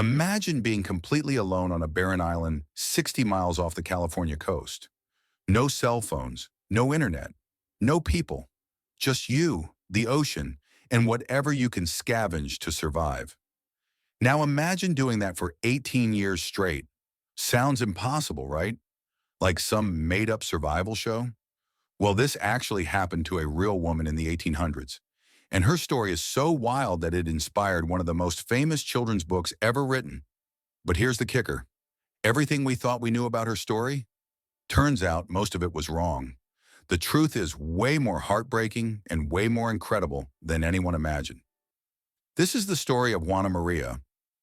Imagine being completely alone on a barren island 60 miles off the California coast. No cell phones, no internet, no people, just you, the ocean, and whatever you can scavenge to survive. Now imagine doing that for 18 years straight. Sounds impossible, right? Like some made-up survival show? Well, this actually happened to a real woman in the 1800s. And her story is so wild that it inspired one of the most famous children's books ever written. But here's the kicker. Everything we thought we knew about her story, turns out most of it was wrong. The truth is way more heartbreaking and way more incredible than anyone imagined. This is the story of Juana Maria,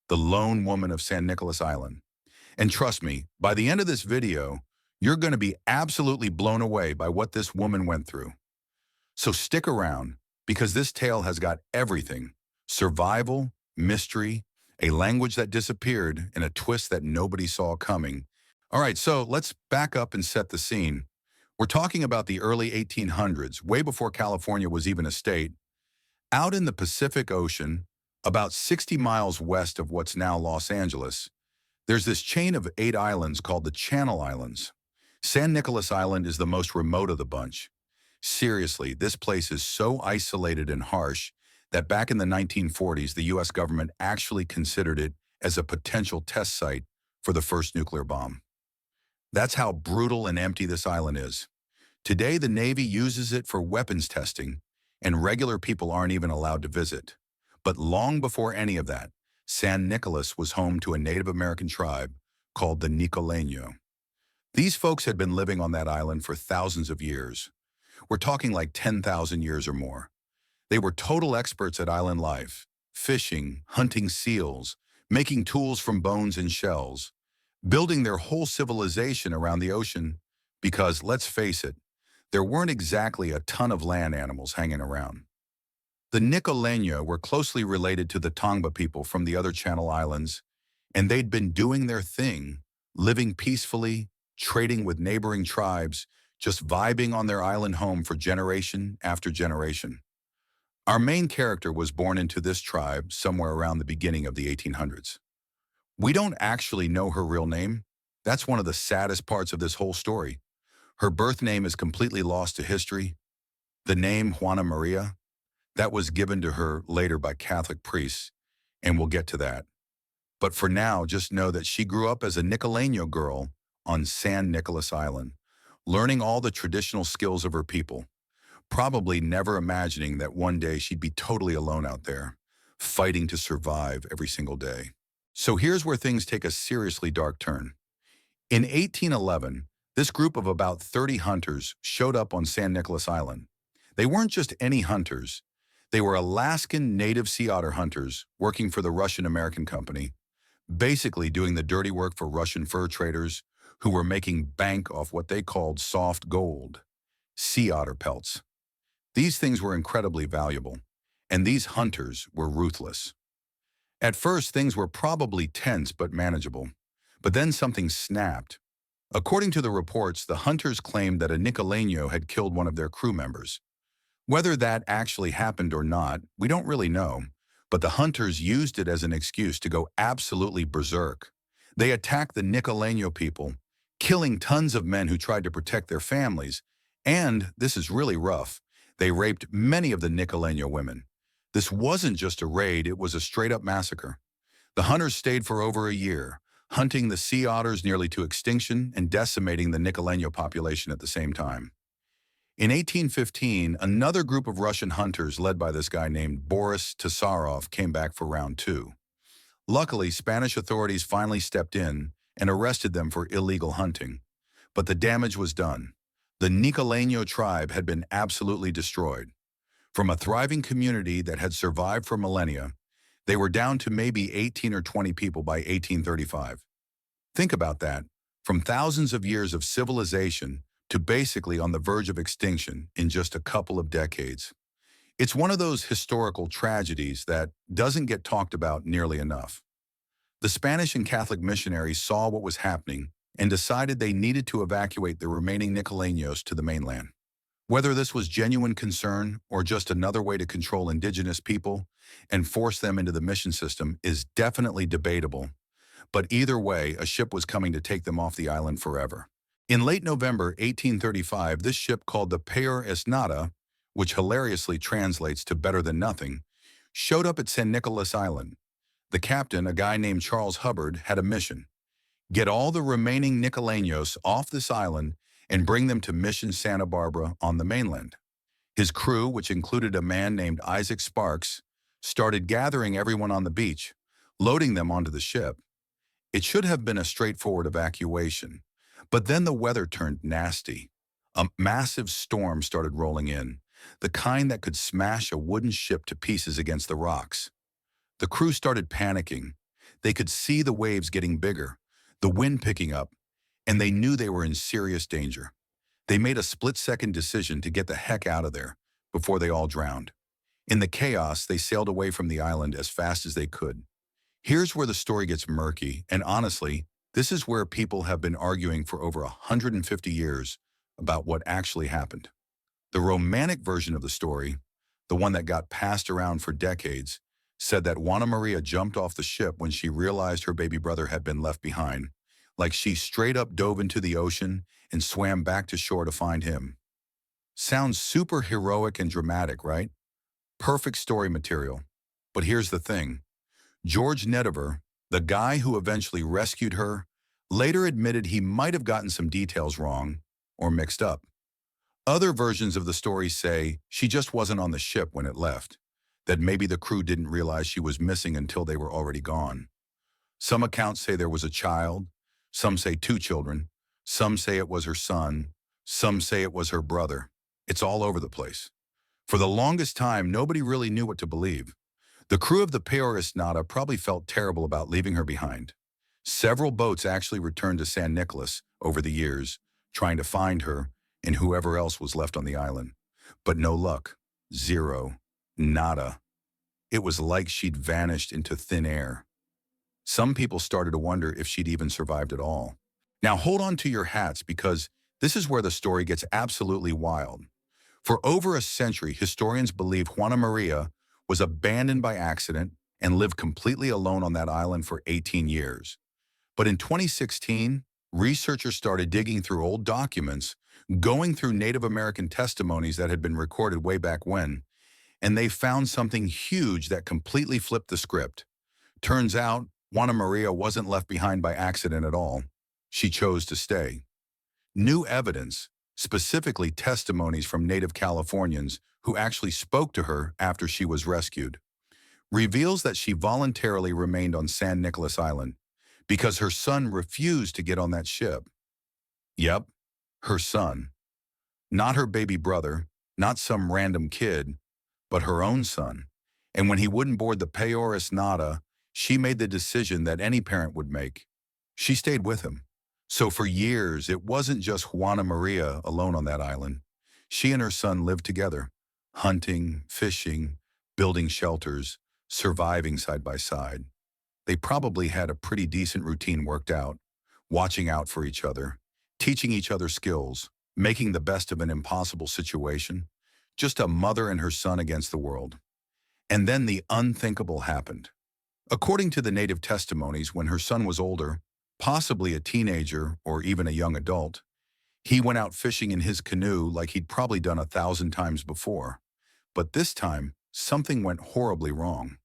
the lone woman of San Nicolas Island. And trust me, by the end of this video, you're going to be absolutely blown away by what this woman went through. So stick around, because this tale has got everything: survival, mystery, a language that disappeared, and a twist that nobody saw coming. All right, so let's back up and set the scene. We're talking about the early 1800s, way before California was even a state. Out in the Pacific Ocean, about 60 miles west of what's now Los Angeles, there's this chain of 8 islands called the Channel Islands. San Nicolas Island is the most remote of the bunch. Seriously, this place is so isolated and harsh that back in the 1940s, the US government actually considered it as a potential test site for the first nuclear bomb. That's how brutal and empty this island is. Today, the Navy uses it for weapons testing, and regular people aren't even allowed to visit. But long before any of that, San Nicolas was home to a Native American tribe called the Nicoleño. These folks had been living on that island for thousands of years. We're talking like 10,000 years or more. They were total experts at island life, fishing, hunting seals, making tools from bones and shells, building their whole civilization around the ocean because, let's face it, there weren't exactly a ton of land animals hanging around. The Nicoleño were closely related to the Tongva people from the other Channel Islands, and they'd been doing their thing, living peacefully, trading with neighboring tribes, just vibing on their island home for generation after generation. Our main character was born into this tribe somewhere around the beginning of the 1800s. We don't actually know her real name. That's one of the saddest parts of this whole story. Her birth name is completely lost to history. The name Juana Maria, that was given to her later by Catholic priests, and we'll get to that. But for now, just know that she grew up as a Nicoleño girl on San Nicolas Island, learning all the traditional skills of her people, probably never imagining that one day she'd be totally alone out there, fighting to survive every single day. So here's where things take a seriously dark turn. In 1811, this group of about 30 hunters showed up on San Nicolas Island. They weren't just any hunters. They were Alaskan native sea otter hunters working for the Russian-American company, basically doing the dirty work for Russian fur traders who were making bank off what they called soft gold, sea otter pelts. These things were incredibly valuable, and these hunters were ruthless. At first, things were probably tense but manageable, but then something snapped. According to the reports, the hunters claimed that a Nicoleño had killed one of their crew members. Whether that actually happened or not, we don't really know, but the hunters used it as an excuse to go absolutely berserk. They attacked the Nicoleño people, killing tons of men who tried to protect their families, and, this is really rough, they raped many of the Nicoleño women. This wasn't just a raid, it was a straight-up massacre. The hunters stayed for over a year, hunting the sea otters nearly to extinction and decimating the Nicoleño population at the same time. In 1815, another group of Russian hunters led by this guy named Boris Tsarov came back for round 2. Luckily, Spanish authorities finally stepped in and arrested them for illegal hunting. But the damage was done. The Nicoleño tribe had been absolutely destroyed. From a thriving community that had survived for millennia, they were down to maybe 18 or 20 people by 1835. Think about that. From thousands of years of civilization to basically on the verge of extinction in just a couple of decades. It's one of those historical tragedies that doesn't get talked about nearly enough. The Spanish and Catholic missionaries saw what was happening and decided they needed to evacuate the remaining Nicoleños to the mainland. Whether this was genuine concern or just another way to control indigenous people and force them into the mission system is definitely debatable, but either way, a ship was coming to take them off the island forever. In late November 1835, this ship called the Peor es Nada, which hilariously translates to better than nothing, showed up at San Nicolas Island. The captain, a guy named Charles Hubbard, had a mission: get all the remaining Nicoleños off this island and bring them to Mission Santa Barbara on the mainland. His crew, which included a man named Isaac Sparks, started gathering everyone on the beach, loading them onto the ship. It should have been a straightforward evacuation, but then the weather turned nasty. A massive storm started rolling in, the kind that could smash a wooden ship to pieces against the rocks. The crew started panicking. They could see the waves getting bigger, the wind picking up, and they knew they were in serious danger. They made a split-second decision to get the heck out of there before they all drowned. In the chaos, they sailed away from the island as fast as they could. Here's where the story gets murky, and honestly, this is where people have been arguing for over 150 years about what actually happened. The romantic version of the story, the one that got passed around for decades, said that Juana Maria jumped off the ship when she realized her baby brother had been left behind, like she straight up dove into the ocean and swam back to shore to find him. Sounds super heroic and dramatic, right? Perfect story material. But here's the thing. George Nediver, the guy who eventually rescued her, later admitted he might have gotten some details wrong or mixed up. Other versions of the story say she just wasn't on the ship when it left, that maybe the crew didn't realize she was missing until they were already gone. Some accounts say there was a child, some say two children, some say it was her son, some say it was her brother. It's all over the place. For the longest time, nobody really knew what to believe. The crew of the Peor es Nada probably felt terrible about leaving her behind. Several boats actually returned to San Nicolas over the years, trying to find her and whoever else was left on the island. But no luck. Zero. Nada. It was like she'd vanished into thin air. Some people started to wonder if she'd even survived at all. Now hold on to your hats, because this is where the story gets absolutely wild. For over a century, historians believe Juana Maria was abandoned by accident and lived completely alone on that island for 18 years. But in 2016, researchers started digging through old documents, going through Native American testimonies that had been recorded way back when, and they found something huge that completely flipped the script. Turns out, Juana Maria wasn't left behind by accident at all. She chose to stay. New evidence, specifically testimonies from Native Californians who actually spoke to her after she was rescued, reveals that she voluntarily remained on San Nicolas Island because her son refused to get on that ship. Yep, her son. Not her baby brother, not some random kid, but her own son. And when he wouldn't board the Peor es Nada, she made the decision that any parent would make. She stayed with him. So for years, it wasn't just Juana Maria alone on that island. She and her son lived together, hunting, fishing, building shelters, surviving side by side. They probably had a pretty decent routine worked out, watching out for each other, teaching each other skills, making the best of an impossible situation. Just a mother and her son against the world. And then the unthinkable happened. According to the native testimonies, when her son was older, possibly a teenager or even a young adult, he went out fishing in his canoe like he'd probably done 1,000 times before. But this time, something went horribly wrong.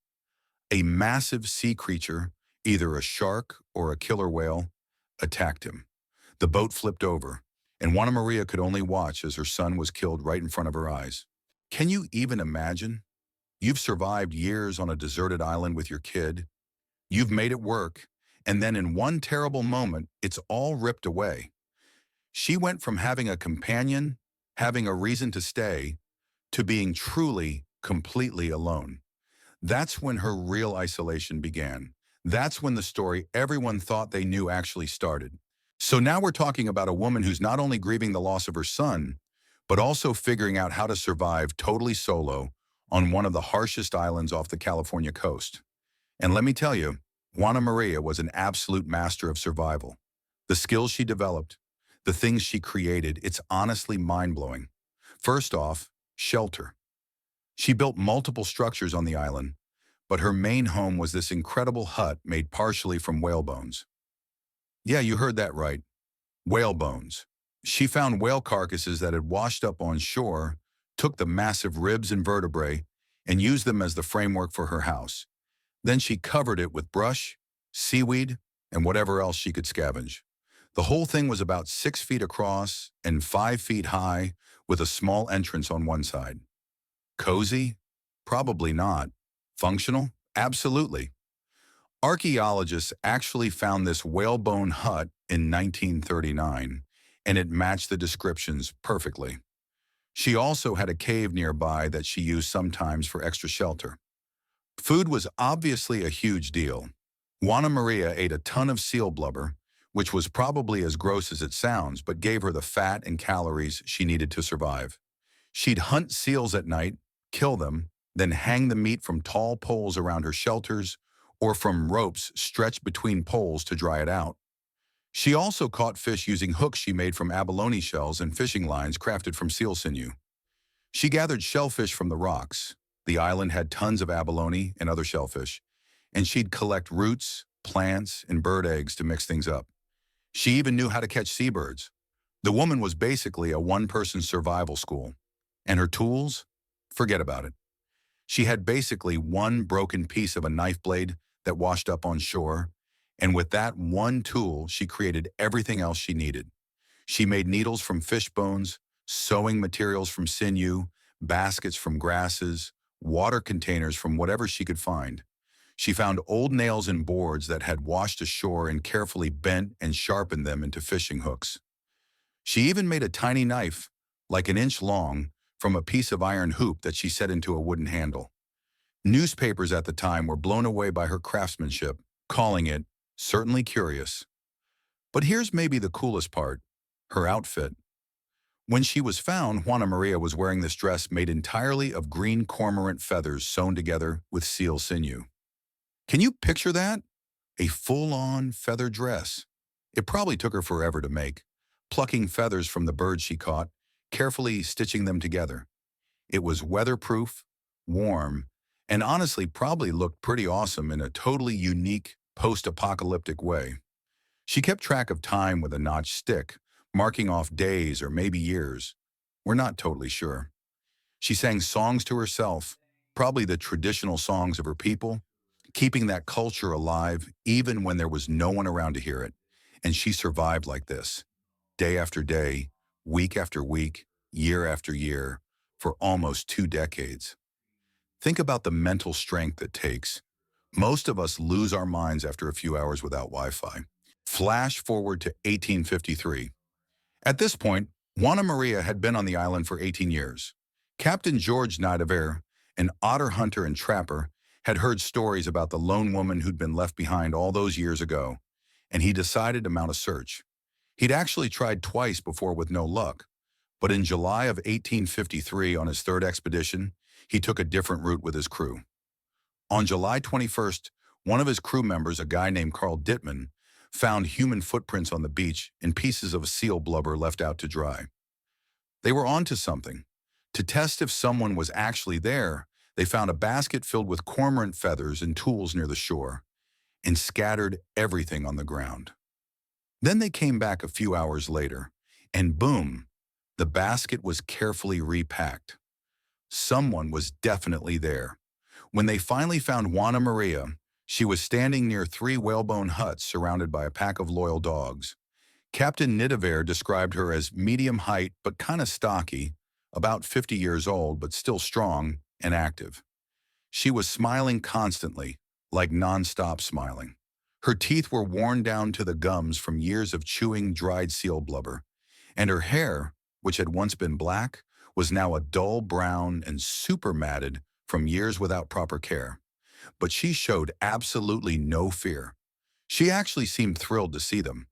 A massive sea creature, either a shark or a killer whale, attacked him. The boat flipped over, and Juana Maria could only watch as her son was killed right in front of her eyes. Can you even imagine? You've survived years on a deserted island with your kid. You've made it work, and then in one terrible moment, it's all ripped away. She went from having a companion, having a reason to stay, to being truly, completely alone. That's when her real isolation began. That's when the story everyone thought they knew actually started. So now we're talking about a woman who's not only grieving the loss of her son, but also figuring out how to survive totally solo on one of the harshest islands off the California coast. And let me tell you, Juana Maria was an absolute master of survival. The skills she developed, the things she created, it's honestly mind-blowing. First off, shelter. She built multiple structures on the island, but her main home was this incredible hut made partially from whale bones. Yeah, you heard that right. Whale bones. She found whale carcasses that had washed up on shore, took the massive ribs and vertebrae, and used them as the framework for her house. Then she covered it with brush, seaweed, and whatever else she could scavenge. The whole thing was about 6 feet across and 5 feet high, with a small entrance on one side. Cozy? Probably not. Functional? Absolutely. Archaeologists actually found this whalebone hut in 1939, and it matched the descriptions perfectly. She also had a cave nearby that she used sometimes for extra shelter. Food was obviously a huge deal. Juana Maria ate a ton of seal blubber, which was probably as gross as it sounds, but gave her the fat and calories she needed to survive. She'd hunt seals at night, kill them, then hang the meat from tall poles around her shelters or from ropes stretched between poles to dry it out. She also caught fish using hooks she made from abalone shells and fishing lines crafted from seal sinew. She gathered shellfish from the rocks. The island had tons of abalone and other shellfish, and she'd collect roots, plants, and bird eggs to mix things up. She even knew how to catch seabirds. The woman was basically a one-person survival school. And her tools? Forget about it. She had basically one broken piece of a knife blade that washed up on shore, and with that one tool, she created everything else she needed. She made needles from fish bones, sewing materials from sinew, baskets from grasses, water containers from whatever she could find. She found old nails and boards that had washed ashore and carefully bent and sharpened them into fishing hooks. She even made a tiny knife, like an inch long, from a piece of iron hoop that she set into a wooden handle. Newspapers at the time were blown away by her craftsmanship, calling it certainly curious. But here's maybe the coolest part, her outfit. When she was found, Juana Maria was wearing this dress made entirely of green cormorant feathers sewn together with seal sinew. Can you picture that? A full-on feather dress. It probably took her forever to make, plucking feathers from the birds she caught, carefully stitching them together. It was weatherproof, warm, and honestly probably looked pretty awesome in a totally unique, post-apocalyptic way. She kept track of time with a notched stick, marking off days or maybe years. We're not totally sure. She sang songs to herself, probably the traditional songs of her people, keeping that culture alive even when there was no one around to hear it. And she survived like this, day after day, week after week, year after year, for almost 2 decades. Think about the mental strength it takes. Most of us lose our minds after a few hours without Wi-Fi. Flash forward to 1853. At this point, Juana Maria had been on the island for 18 years. Captain George Nidever, an otter hunter and trapper, had heard stories about the lone woman who'd been left behind all those years ago, and he decided to mount a search. He'd actually tried twice before with no luck, but in July of 1853, on his third expedition, he took a different route with his crew. On July 21st, one of his crew members, a guy named Carl Dittman, found human footprints on the beach and pieces of seal blubber left out to dry. They were onto something. To test if someone was actually there, they found a basket filled with cormorant feathers and tools near the shore and scattered everything on the ground. Then they came back a few hours later, and boom, the basket was carefully repacked. Someone was definitely there. When they finally found Juana Maria, she was standing near 3 whalebone huts surrounded by a pack of loyal dogs. Captain Nidever described her as medium height but kind of stocky, about 50 years old but still strong and active. She was smiling constantly, like non-stop smiling. Her teeth were worn down to the gums from years of chewing dried seal blubber, and her hair, which had once been black, was now a dull brown and super matted from years without proper care. But she showed absolutely no fear. She actually seemed thrilled to see them.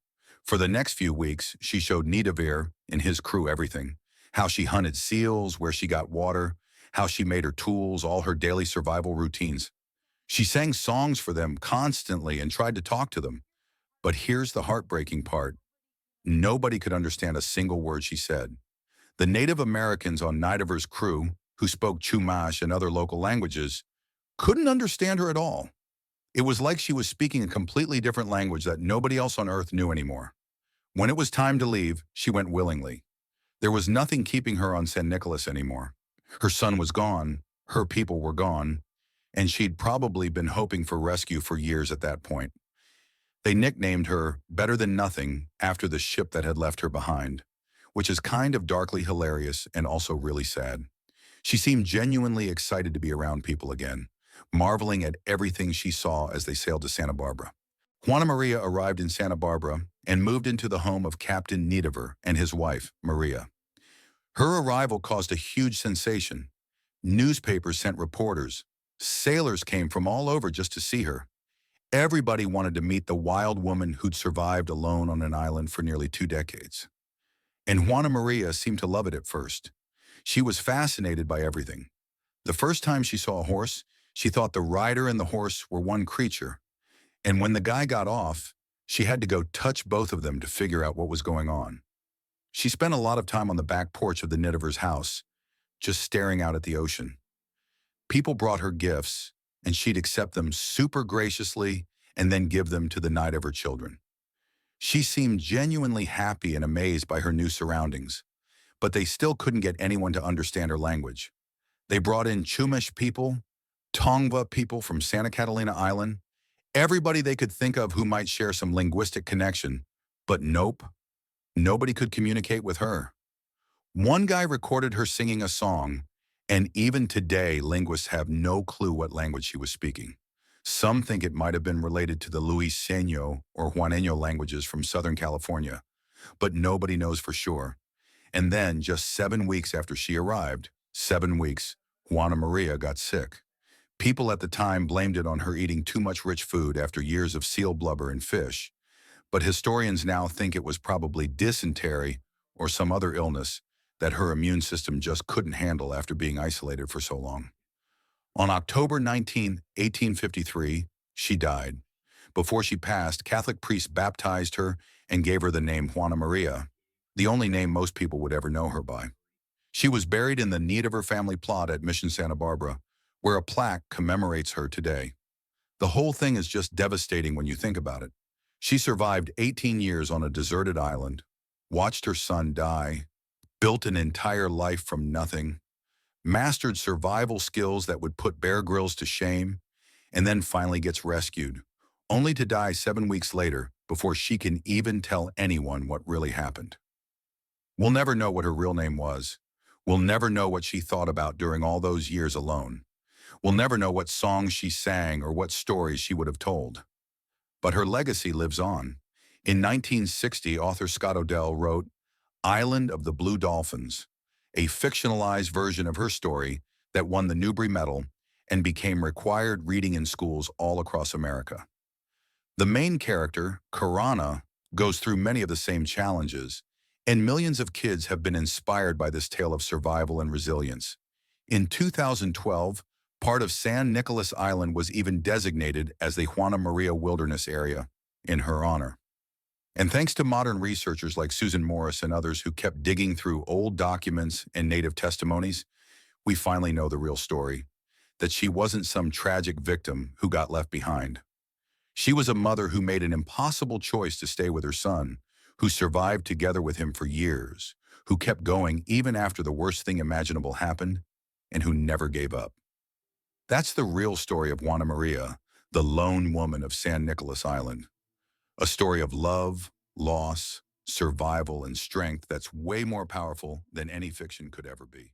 For the next few weeks, she showed Nidever and his crew everything: how she hunted seals, where she got water, how she made her tools, all her daily survival routines. She sang songs for them constantly and tried to talk to them. But here's the heartbreaking part. Nobody could understand a single word she said. The Native Americans on Nidavel's crew, who spoke Chumash and other local languages, couldn't understand her at all. It was like she was speaking a completely different language that nobody else on Earth knew anymore. When it was time to leave, she went willingly. There was nothing keeping her on San Nicolas anymore. Her son was gone, her people were gone, and she'd probably been hoping for rescue for years at that point. They nicknamed her Better Than Nothing after the ship that had left her behind, which is kind of darkly hilarious and also really sad. She seemed genuinely excited to be around people again, marveling at everything she saw as they sailed to Santa Barbara. Juana Maria arrived in Santa Barbara and moved into the home of Captain Nidavel and his wife, Maria. Her arrival caused a huge sensation. Newspapers sent reporters. Sailors came from all over just to see her. Everybody wanted to meet the wild woman who'd survived alone on an island for nearly 2 decades. And Juana Maria seemed to love it at first. She was fascinated by everything. The first time she saw a horse, she thought the rider and the horse were one creature. And when the guy got off, she had to go touch both of them to figure out what was going on. She spent a lot of time on the back porch of the Nidavel's house, just staring out at the ocean. People brought her gifts, and she'd accept them super graciously and then give them to the Nidavel children. She seemed genuinely happy and amazed by her new surroundings, but they still couldn't get anyone to understand her language. They brought in Chumash people, Tongva people from Santa Catalina Island, everybody they could think of who might share some linguistic connection, but nope, nobody could communicate with her. One guy recorded her singing a song, and even today, linguists have no clue what language she was speaking. Some think it might have been related to the Luiseño or Juaneño languages from Southern California, but nobody knows for sure. And then, just 7 weeks after she arrived, 7 weeks, Juana Maria got sick. People at the time blamed it on her eating too much rich food after years of seal blubber and fish, but historians now think it was probably dysentery or some other illness that her immune system just couldn't handle after being isolated for so long. On October 19, 1853, she died. Before she passed, Catholic priests baptized her and gave her the name Juana Maria, the only name most people would ever know her by. She was buried in the Nidavel family plot at Mission Santa Barbara, where a plaque commemorates her today. The whole thing is just devastating when you think about it. She survived 18 years on a deserted island, watched her son die, built an entire life from nothing, mastered survival skills that would put Bear Grylls to shame, and then finally gets rescued, only to die 7 weeks later before she can even tell anyone what really happened. We'll never know what her real name was. We'll never know what she thought about during all those years alone. We'll never know what songs she sang or what stories she would have told. But her legacy lives on. In 1960, author Scott Odell wrote Island of the Blue Dolphins, a fictionalized version of her story that won the Newbery Medal and became required reading in schools all across America. The main character, Karana, goes through many of the same challenges, and millions of kids have been inspired by this tale of survival and resilience. In 2012, part of San Nicolas Island was even designated as the Juana Maria Wilderness Area in her honor. And thanks to modern researchers like Susan Morris and others who kept digging through old documents and native testimonies, we finally know the real story, that she wasn't some tragic victim who got left behind. She was a mother who made an impossible choice to stay with her son, who survived together with him for years, who kept going even after the worst thing imaginable happened, and who never gave up. That's the real story of Juana Maria, the lone woman of San Nicolas Island. A story of love, loss, survival, and strength that's way more powerful than any fiction could ever be.